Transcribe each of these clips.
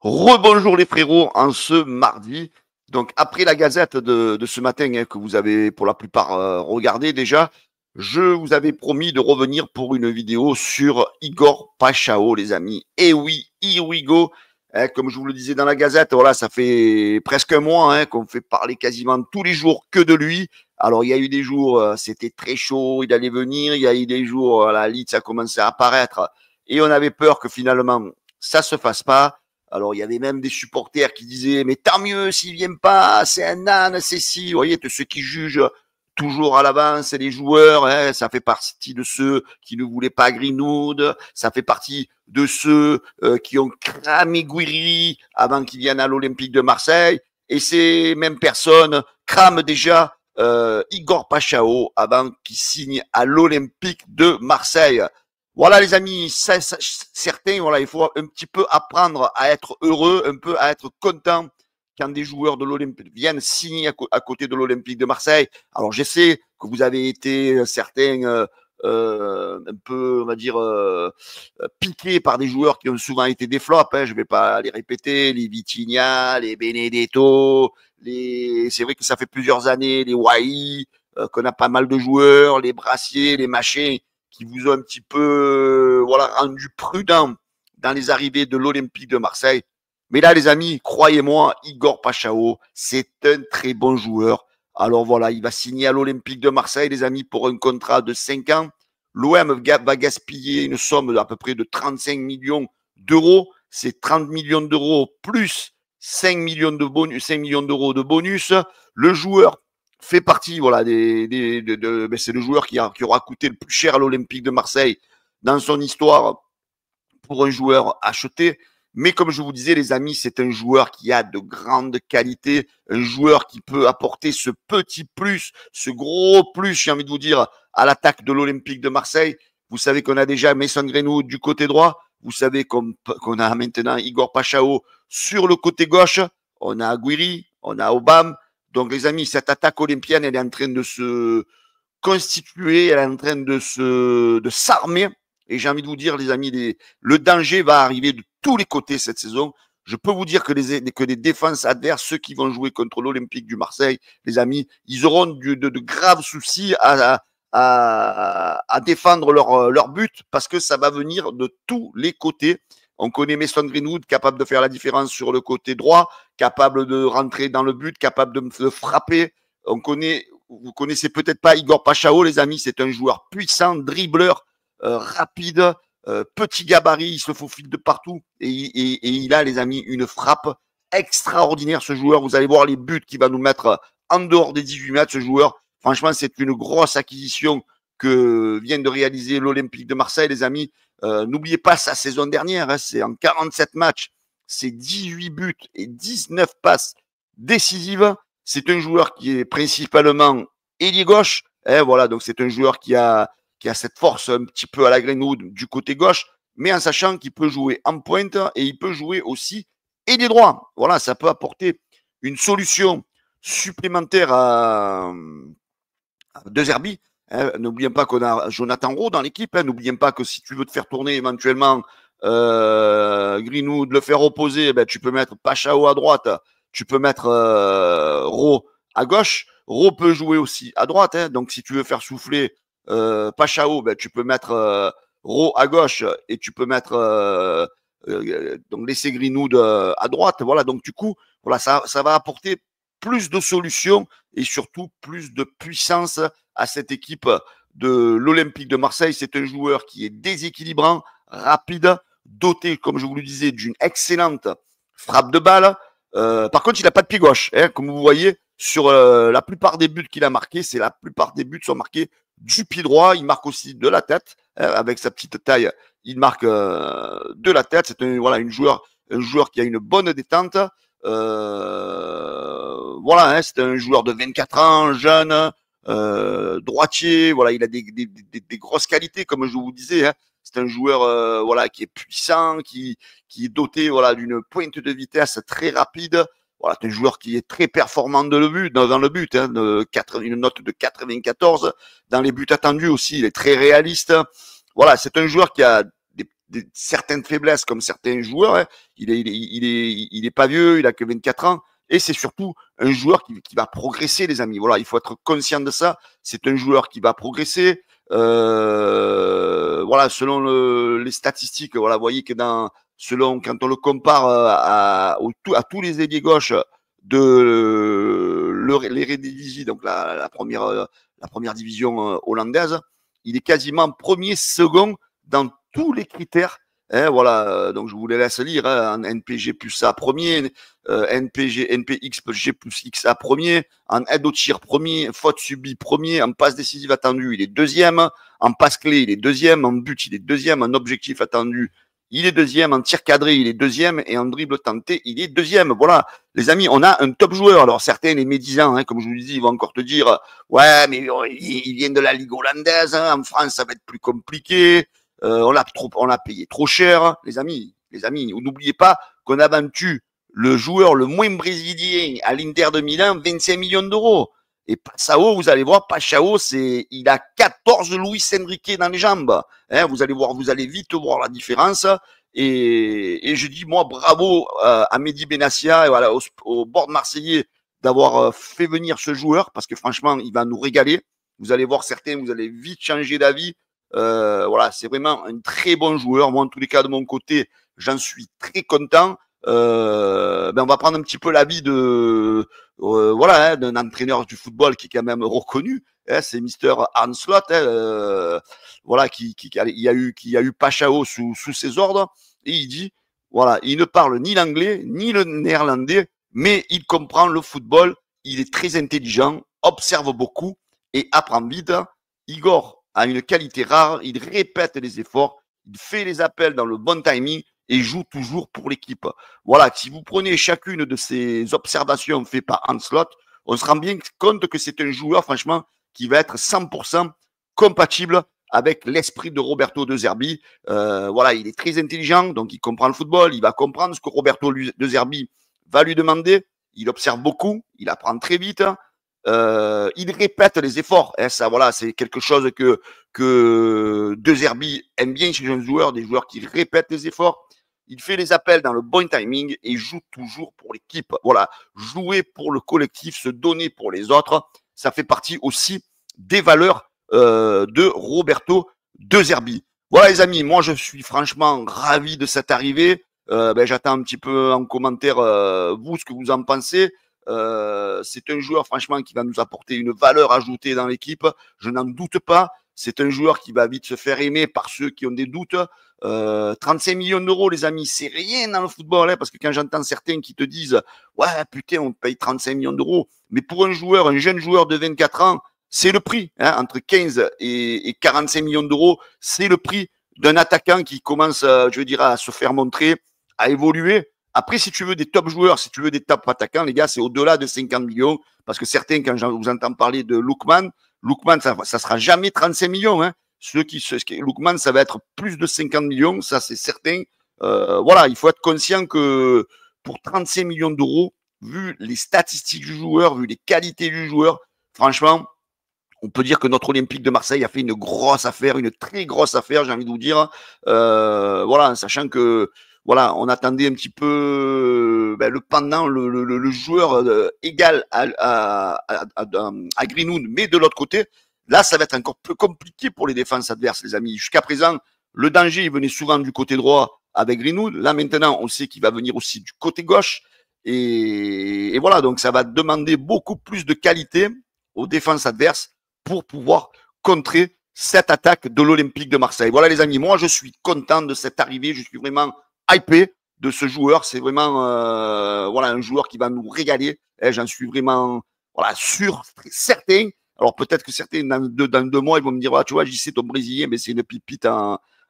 Rebonjour les frérots en ce mardi. Donc après la gazette de ce matin que vous avez pour la plupart regardé déjà, je vous avais promis de revenir pour une vidéo sur Igor Pachao les amis. Et oui, here we go. Comme je vous le disais dans la gazette, voilà, ça fait presque un mois qu'on fait parler quasiment tous les jours que de lui. Alors il y a eu des jours, c'était très chaud, il allait venir. Il y a eu des jours, la liste a commencé à apparaître et on avait peur que finalement ça se fasse pas. Alors, il y avait même des supporters qui disaient, mais tant mieux s'il vient pas, c'est un âne, c'est si. Vous voyez, ceux qui jugent toujours à l'avance, les joueurs, ça fait partie de ceux qui ne voulaient pas Greenwood, ça fait partie de ceux qui ont cramé Guiri avant qu'il vienne à l'Olympique de Marseille. Et ces mêmes personnes crament déjà Igor Pachao avant qu'il signe à l'Olympique de Marseille. Voilà les amis, certains, voilà, il faut un petit peu apprendre à être heureux, un peu à être content quand des joueurs de l'Olympique viennent signer à côté de l'Olympique de Marseille. Alors je sais que vous avez été certains un peu, on va dire, piqués par des joueurs qui ont souvent été des flops. Je ne vais pas les répéter, les Vitinha, les Benedetto, c'est vrai que ça fait plusieurs années, les Wai, qu'on a pas mal de joueurs, les Brassiers, les machins qui vous ont un petit peu voilà, rendu prudent dans les arrivées de l'Olympique de Marseille. Mais là, les amis, croyez-moi, Igor Pachao, c'est un très bon joueur. Alors voilà, il va signer à l'Olympique de Marseille, les amis, pour un contrat de 5 ans. L'OM va gaspiller une somme d'à peu près de 35 millions d'euros. C'est 30 millions d'euros plus 5 millions de bonus, 5 millions d'euros de bonus. Le joueur fait partie, voilà, ben c'est le joueur qui aura coûté le plus cher à l'Olympique de Marseille dans son histoire pour un joueur acheté. Mais comme je vous disais, les amis, c'est un joueur qui a de grandes qualités, un joueur qui peut apporter ce petit plus, ce gros plus, j'ai envie de vous dire, à l'attaque de l'Olympique de Marseille. Vous savez qu'on a déjà Mason Greenwood du côté droit. Vous savez qu'on a maintenant Igor Pachao sur le côté gauche. On a Aguirre, on a Obama. Donc, les amis, cette attaque olympienne, elle est en train de se constituer, elle est en train de s'armer. Et j'ai envie de vous dire, les amis, le danger va arriver de tous les côtés cette saison. Je peux vous dire que les défenses adverses, ceux qui vont jouer contre l'Olympique du Marseille, les amis, ils auront de graves soucis à défendre leur but parce que ça va venir de tous les côtés. On connaît Mason Greenwood, capable de faire la différence sur le côté droit, capable de rentrer dans le but, capable de frapper. Vous connaissez peut-être pas Igor Pachao, les amis, c'est un joueur puissant, dribbleur, rapide, petit gabarit, il se faufile de partout et il a, les amis, une frappe extraordinaire, ce joueur. Vous allez voir les buts qu'il va nous mettre en dehors des 18 mètres, ce joueur. Franchement, c'est une grosse acquisition que vient de réaliser l'Olympique de Marseille, les amis. N'oubliez pas sa saison dernière, c'est en 47 matchs, c'est 18 buts et 19 passes décisives. C'est un joueur qui est principalement ailier gauche. Voilà, donc c'est un joueur qui a cette force un petit peu à la Greenwood du côté gauche, mais en sachant qu'il peut jouer en pointe et il peut jouer aussi ailier droit. Voilà, ça peut apporter une solution supplémentaire à De Zerbi. N'oublions pas qu'on a Jonathan Rowe dans l'équipe. N'oublions pas que si tu veux te faire tourner éventuellement Greenwood, le faire opposer, tu peux mettre Pachao à droite, tu peux mettre Rowe à gauche. Rowe peut jouer aussi à droite. Donc si tu veux faire souffler Pachao, tu peux mettre Rowe à gauche et tu peux mettre donc laisser Greenwood à droite. Voilà, donc du coup, voilà, ça va apporter plus de solutions et surtout plus de puissance à cette équipe de l'Olympique de Marseille. C'est un joueur qui est déséquilibrant, rapide, doté, comme je vous le disais, d'une excellente frappe de balle. Par contre, il n'a pas de pied gauche. Comme vous voyez, sur la plupart des buts qu'il a marqués, la plupart des buts sont marqués du pied droit. Il marque aussi de la tête. Avec sa petite taille, il marque de la tête. C'est un joueur qui a une bonne détente. Voilà, c'est un joueur de 24 ans, jeune, droitier. Voilà, il a des grosses qualités, comme je vous disais. C'est un joueur voilà, qui est puissant, qui est doté voilà, d'une pointe de vitesse très rapide. Voilà, c'est un joueur qui est très performant dans le but, une note de 94. Dans les buts attendus aussi, il est très réaliste. Voilà, c'est un joueur qui a certaines faiblesses comme certains joueurs. Hein. Il est pas vieux, il a que 24 ans. Et c'est surtout un joueur qui va progresser, les amis. Voilà, il faut être conscient de ça. C'est un joueur qui va progresser. Voilà, selon les statistiques, voilà, vous voyez que quand on le compare à tous les ailiers gauche de l'Eredivisie, donc la première division hollandaise, il est quasiment premier, second dans tous les critères. Hein, voilà, donc je vous les laisse lire. Hein, en NPG plus A premier, NPX plus G plus X A premier, en aide au tir premier, faute subie premier, en passe décisive attendue, il est deuxième, en passe clé, il est deuxième, en but, il est deuxième, en objectif attendu, il est deuxième, en tir cadré, il est deuxième, et en dribble tenté, il est deuxième. Voilà, les amis, on a un top joueur. Alors certains, les médisants, hein, comme je vous le dis, ils vont encore te dire, ouais, mais il vient de la Ligue hollandaise, hein, en France, ça va être plus compliqué. On l'a payé trop cher, les amis. N'oubliez pas qu'on a vendu le joueur le moins brésilien à l'Inter de Milan, 25 millions d'euros. Et Pachao, vous allez voir, Pachao, il a 14 Luis Enrique dans les jambes. Hein, vous allez vite voir la différence. Et je dis, moi, bravo à Mehdi Benassia et voilà, au board marseillais d'avoir fait venir ce joueur, parce que franchement, il va nous régaler. Vous allez voir certains, vous allez vite changer d'avis. Voilà, c'est vraiment un très bon joueur. Moi, en tous les cas, de mon côté, j'en suis très content. On va prendre un petit peu l'avis voilà, hein, d'un entraîneur du football qui est quand même reconnu. Hein, c'est Mister Arne Slot. Hein, voilà, qui a eu Pachao sous ses ordres. Et il dit, voilà, il ne parle ni l'anglais ni le néerlandais, mais il comprend le football. Il est très intelligent, observe beaucoup et apprend vite. Igor a une qualité rare, il répète les efforts, il fait les appels dans le bon timing et joue toujours pour l'équipe. Voilà, si vous prenez chacune de ces observations faites par Anslot, on se rend bien compte que c'est un joueur, franchement, qui va être 100% compatible avec l'esprit de Roberto De Zerbi. Voilà, il est très intelligent, donc il comprend le football, il va comprendre ce que Roberto De Zerbi va lui demander, il observe beaucoup, il apprend très vite, il répète les efforts. Hein, ça, voilà, c'est quelque chose que De Zerbi aime bien chez les joueurs, des joueurs qui répètent les efforts. Il fait les appels dans le bon timing et joue toujours pour l'équipe. Voilà, jouer pour le collectif, se donner pour les autres, ça fait partie aussi des valeurs de Roberto De Zerbi. Voilà les amis, moi je suis franchement ravi de cette arrivée. J'attends un petit peu en commentaire vous ce que vous en pensez. C'est un joueur franchement qui va nous apporter une valeur ajoutée dans l'équipe, je n'en doute pas. C'est un joueur qui va vite se faire aimer par ceux qui ont des doutes. 35 millions d'euros, les amis, c'est rien dans le football, hein, parce que quand j'entends certains qui te disent ouais, putain, on paye 35 millions d'euros, mais pour un jeune joueur de 24 ans, c'est le prix, hein, entre 15 et 45 millions d'euros, c'est le prix d'un attaquant qui commence, je veux dire, à se faire montrer, à évoluer. Après, si tu veux des top joueurs, si tu veux des top attaquants, les gars, c'est au-delà de 50 millions, parce que certains, quand je vous entends parler de Lookman, ça sera jamais 35 millions. Hein. Lookman, ça va être plus de 50 millions, ça c'est certain. Voilà, il faut être conscient que pour 35 millions d'euros, vu les statistiques du joueur, vu les qualités du joueur, franchement, on peut dire que notre Olympique de Marseille a fait une grosse affaire, une très grosse affaire, j'ai envie de vous dire. Voilà, sachant que voilà, on attendait un petit peu le pendant, le joueur égal à Greenwood, mais de l'autre côté, là, ça va être encore plus compliqué pour les défenses adverses, les amis. Jusqu'à présent, le danger, il venait souvent du côté droit avec Greenwood. Là, maintenant, on sait qu'il va venir aussi du côté gauche. Et voilà, donc ça va demander beaucoup plus de qualité aux défenses adverses pour pouvoir contrer cette attaque de l'Olympique de Marseille. Voilà les amis, moi je suis content de cette arrivée, je suis vraiment hypé de ce joueur, c'est vraiment voilà, un joueur qui va nous régaler, et j'en suis vraiment voilà, sûr, certain. Alors peut-être que certains dans 2 mois ils vont me dire, tu vois, j'y sais ton Brésilien, mais c'est une pipite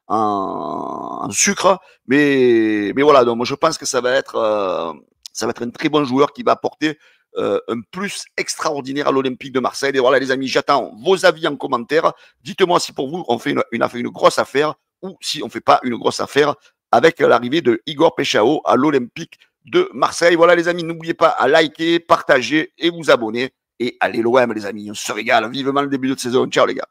en sucre, mais voilà, donc moi je pense que ça va être un très bon joueur qui va apporter un plus extraordinaire à l'Olympique de Marseille. Et voilà les amis, j'attends vos avis en commentaire. Dites-moi si pour vous on fait une grosse affaire ou si on ne fait pas une grosse affaire avec l'arrivée de Igor Pechao à l'Olympique de Marseille. Voilà les amis, n'oubliez pas à liker, partager et vous abonner. Et allez l'OM les amis, on se régale vivement le début de saison. Ciao les gars.